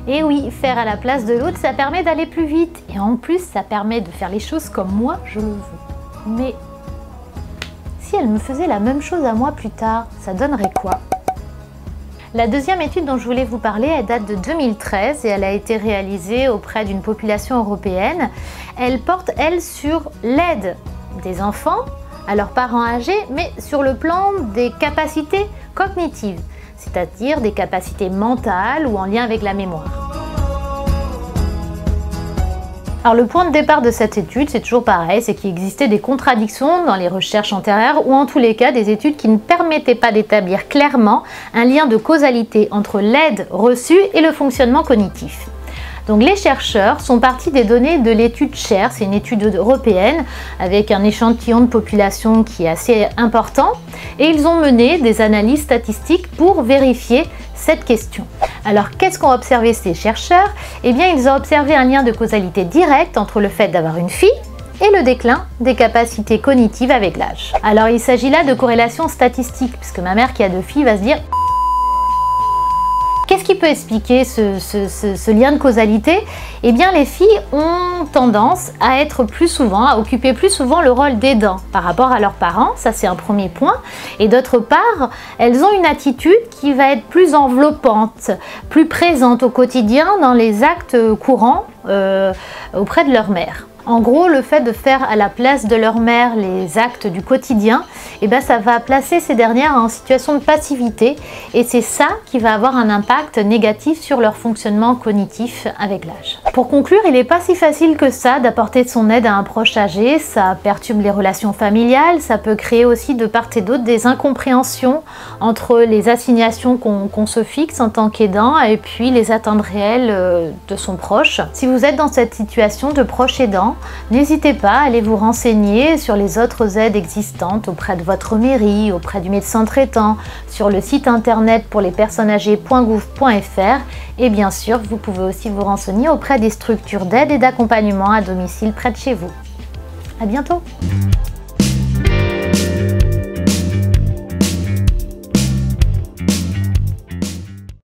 Et oui, faire à la place de l'autre, ça permet d'aller plus vite. Et en plus, ça permet de faire les choses comme moi je le veux. Mais si elle me faisait la même chose à moi plus tard, ça donnerait quoi? La deuxième étude dont je voulais vous parler, elle date de 2013 et elle a été réalisée auprès d'une population européenne. Elle porte, elle, sur l'aide des enfants à leurs parents âgés, mais sur le plan des capacités cognitives, c'est-à-dire des capacités mentales ou en lien avec la mémoire. Alors le point de départ de cette étude, c'est toujours pareil, c'est qu'il existait des contradictions dans les recherches antérieures ou en tous les cas des études qui ne permettaient pas d'établir clairement un lien de causalité entre l'aide reçue et le fonctionnement cognitif. Donc les chercheurs sont partis des données de l'étude SHARE, c'est une étude européenne avec un échantillon de population qui est assez important et ils ont mené des analyses statistiques pour vérifier cette question. Alors qu'est-ce qu'ont observé ces chercheurs? Eh bien ils ont observé un lien de causalité direct entre le fait d'avoir une fille et le déclin des capacités cognitives avec l'âge. Alors il s'agit là de corrélation statistique, puisque ma mère qui a 2 filles va se dire: qu'est-ce qui peut expliquer ce lien de causalité? Eh bien, les filles ont tendance à être plus souvent, à occuper plus souvent le rôle d'aidant par rapport à leurs parents, ça c'est un premier point. Et d'autre part, elles ont une attitude qui va être plus enveloppante, plus présente au quotidien dans les actes courants auprès de leur mère. En gros, le fait de faire à la place de leur mère les actes du quotidien, eh bien, ça va placer ces dernières en situation de passivité et c'est ça qui va avoir un impact négatif sur leur fonctionnement cognitif avec l'âge. Pour conclure, il n'est pas si facile que ça d'apporter son aide à un proche âgé, ça perturbe les relations familiales, ça peut créer aussi de part et d'autre des incompréhensions entre les assignations qu'on se fixe en tant qu'aidant et puis les attentes réelles de son proche. Si vous êtes dans cette situation de proche aidant, n'hésitez pas à aller vous renseigner sur les autres aides existantes auprès de votre mairie, auprès du médecin traitant, sur le site internet pour les personnes âgées.gouv.fr et bien sûr, vous pouvez aussi vous renseigner auprès des structures d'aide et d'accompagnement à domicile près de chez vous. À bientôt!